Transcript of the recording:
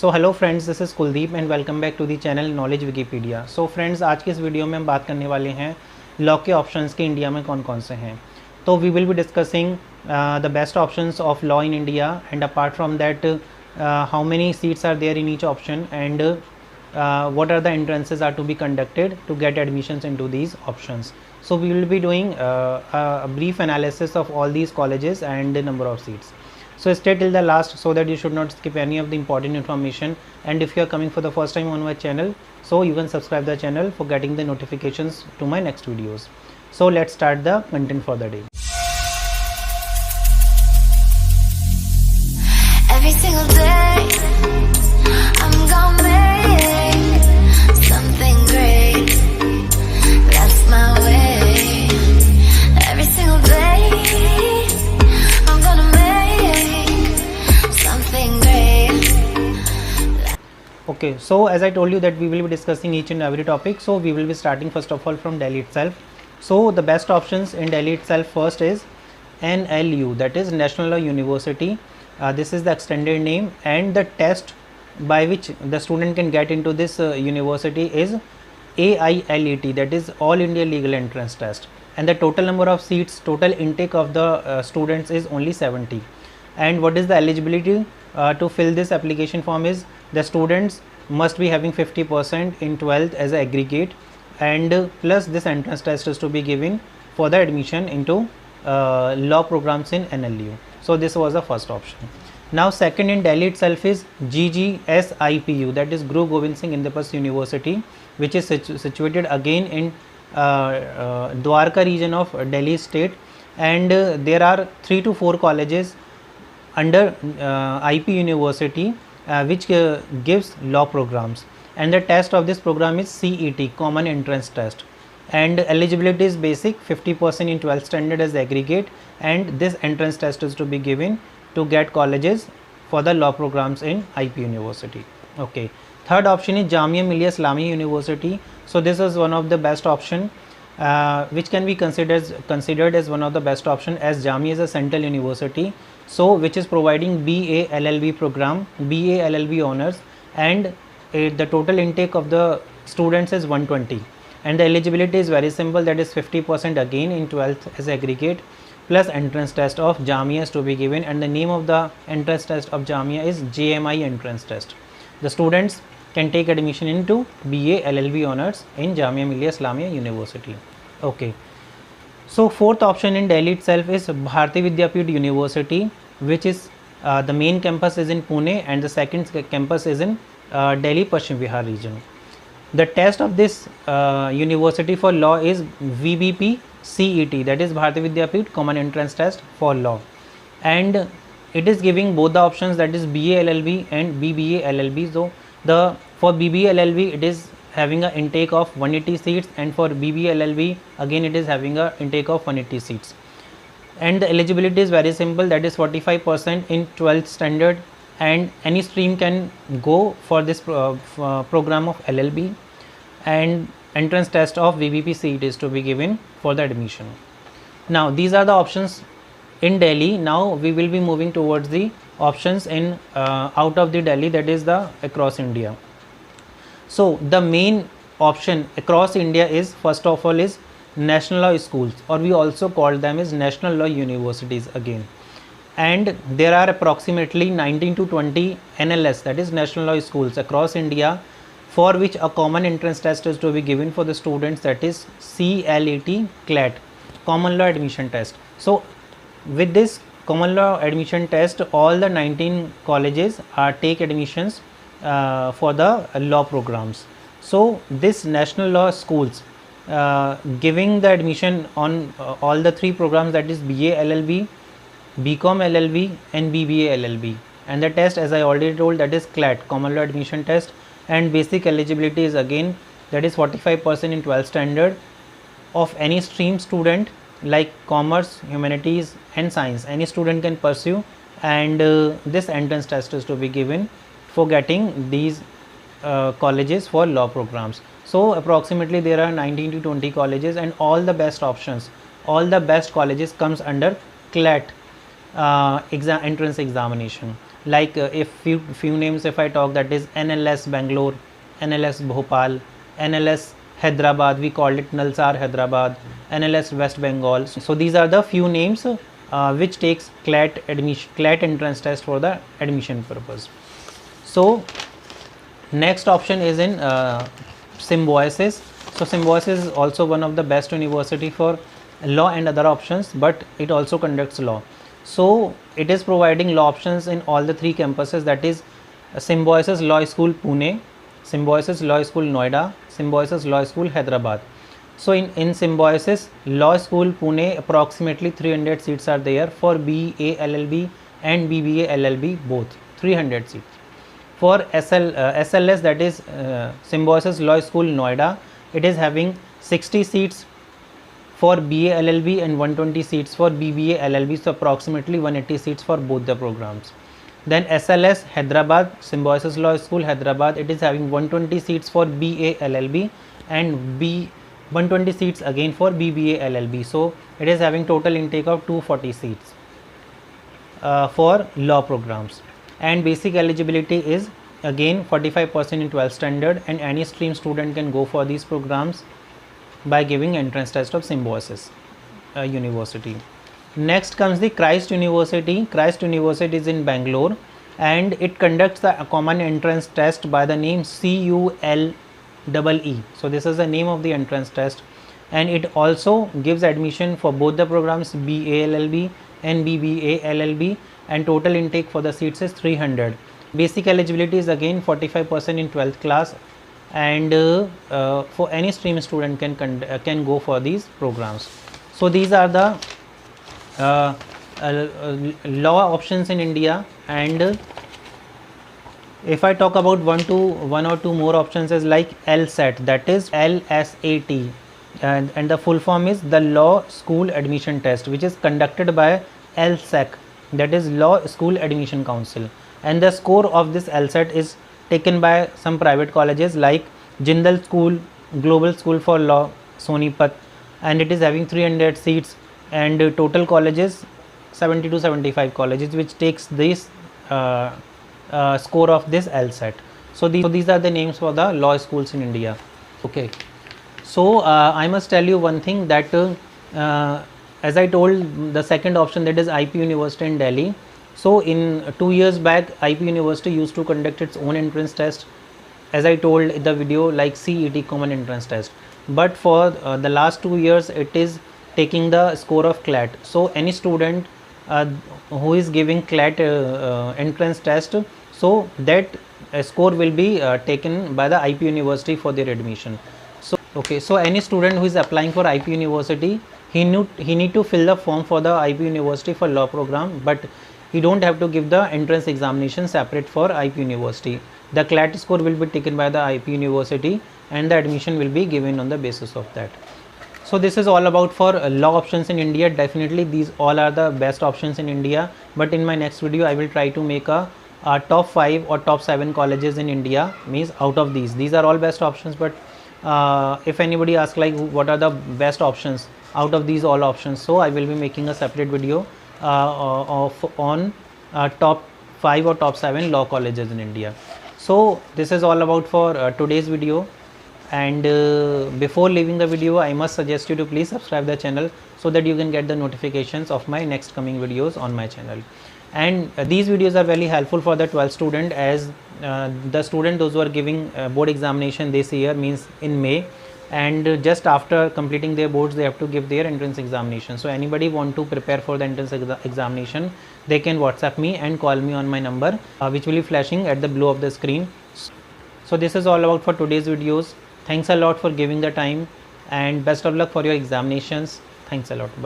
So hello friends, this is Kuldeep and welcome back to the channel knowledge Wikipedia. So friends, आज के इस video में हम बात करने वाले हैं लॉ के ऑप्शंस के इंडिया में कौन कौन से हैं। तो we will be discussing the best options of law in India and apart from that how many seats are there in each option and what are the entrances are to be conducted to get admissions into these options. So we will be doing a brief analysis of all these colleges and the number of seats. So stay till the last so that you should not skip any of the important information, and if you are coming for the first time on my channel, so you can subscribe the channel for getting the notifications to my next videos. So let's start the content for the day. Every single day I'm gonna make something great. That's my way. Every single day I'm gonna make something great. Okay, so as I told you that we will be discussing each and every topic, so we will be starting first of all from Delhi itself. So the best options in Delhi itself, first is NLU, that is National Law University. This is the extended name, and the test by which the student can get into this university is AILET, that is All India Legal Entrance Test, and the total number of seats, total intake of the students is only 70. And what is the eligibility to fill this application form is the students must be having 50% in 12th as an aggregate, and plus this entrance test is to be given for the admission into law programs in NLU. So this was the first option. Now second in Delhi itself is GGSIPU, that is Guru Gobind Singh Indraprasth University, which is situated again in Dwarka region of Delhi state, and there are 3 to 4 colleges under IP University which gives law programs, and the test of this program is CET, Common Entrance Test, and eligibility is basic, 50% in 12th standard as aggregate, and this entrance test is to be given to get colleges for the law programs in IP University. Okay, third option is Jamia Millia Islamia University. So this is one of the best option which can be considered as one of the best option, as Jamia is a central university, so which is providing BA LLB program, BA LLB honors, and the total intake of the students is 120, and the eligibility is very simple, that is 50% again in 12th as aggregate, plus entrance test of Jamia is to be given, and the name of the entrance test of Jamia is JMI entrance test. The students can take admission into BA LLB honors in Jamia Millia Islamia University. Okay, so fourth option in Delhi itself is Bharati Vidyapeeth University, which is the main campus is in Pune, and the second campus is in Delhi Paschim Vihar region. The test of this university for law is VBP CET, that is Bharati Vidyapeeth Common Entrance Test for law, and it is giving both the options, that is BA LLB and BBA LLB. So for BBA LLB it is having an intake of 180 seats, and for BBA LLB again it is having a intake of 180 seats, and the eligibility is very simple, that is 45% in 12th standard, and any stream can go for this program of LLB, and entrance test of VBP CET is to be given for the admission. Now these are the options in Delhi. Now we will be moving towards the options in out of the Delhi, that is the across India. So the main option across India is, first of all, is national law schools, or we also call them as national law universities again, and there are approximately 19 to 20 NLS, that is national law schools across India, for which a common entrance test is to be given for the students, that is CLAT, Common Law Admission Test. So with this Common Law Admission Test, all the 19 colleges take admissions for the law programs. So this national law schools giving the admission on all the 3 programs, that is BA LLB, BCom LLB and BBA LLB, and the test, as I already told, that is CLAT, Common Law Admission Test, and basic eligibility is again, that is 45% in 12th standard of any stream student like commerce, humanities and science, any student can pursue, and this entrance test is to be given for getting these colleges for law programs. So approximately there are 19 to 20 colleges, and all the best options, all the best colleges comes under CLAT entrance examination. like if few names if I talk, that is NLS Bangalore, NLS Bhopal, NLS Hyderabad, we called it Nalsar Hyderabad, NLS West Bengal. So these are the few names which takes CLAT entrance test for the admission purpose. So next option is in Symbiosis. So Symbiosis is also one of the best university for law and other options, but it also conducts law. So it is providing law options in all the three campuses, that is Symbiosis Law School Pune, Symbiosis Law School Noida, Symbiosis Law School Hyderabad. So in Symbiosis Law School Pune, approximately 300 seats are there for BA LLB and BBA LLB both, 300 seats. For SLS, that is Symbiosis Law School Noida, it is having 60 seats for BA LLB and 120 seats for BBA LLB, so approximately 180 seats for both the programs. Then SLS Hyderabad, Symbiosis Law School Hyderabad, it is having 120 seats for BA LLB and 120 seats again for BBA LLB, so it is having total intake of 240 seats for law programs. And basic eligibility is again 45% in 12th standard, and any stream student can go for these programs by giving entrance test of Symbiosis University. Next comes the Christ University. Christ University is in Bangalore, and it conducts the common entrance test by the name CULEE. So this is the name of the entrance test, and it also gives admission for both the programs BA LLB and BBA LLB, and total intake for the seats is 300. Basic eligibility is again 45% in 12th class, and for any stream student can go for these programs. So these are the law options in India. And if I talk about one or two more options is like LSAT, that is LSAT, and the full form is the Law School Admission Test, which is conducted by LSAC, that is Law School Admission Council, and the score of this LSAT is taken by some private colleges like Jindal School, Global School for Law, Sonipat, and it is having 300 seats, and total colleges 70 to 75 colleges which takes this score of this LSAT. So these are the names for the law schools in India. Okay, so I must tell you one thing, that as I told, the second option, that is IP University in Delhi. So in 2 years back, IP University used to conduct its own entrance test, as I told in the video, like CET common entrance test, but for the last 2 years it is taking the score of CLAT. So any student who is giving CLAT entrance test, so that score will be taken by the IP University for their admission. So okay, so any student who is applying for IP University, he need to fill the form for the IP University for law program, but he don't have to give the entrance examination separate for IP University. The CLAT score will be taken by the IP University, and the admission will be given on the basis of that. So this is all about for law options in India. Definitely these all are the best options in India, but in my next video I will try to make a top 5 or top 7 colleges in India, means out of these are all best options, but if anybody asks like what are the best options out of these all options, so I will be making a separate video on top 5 or top 7 law colleges in India. So this is all about for today's video, and before leaving the video I must suggest you to please subscribe the channel so that you can get the notifications of my next coming videos on my channel. And these videos are very helpful for the 12th student, as the student those who are giving board examination this year, means in May, and just after completing their boards they have to give their entrance examination. So anybody want to prepare for the entrance examination, they can WhatsApp me and call me on my number which will be flashing at the below of the screen. So this is all about for today's videos. Thanks a lot for giving the time, and best of luck for your examinations. Thanks a lot. Bye.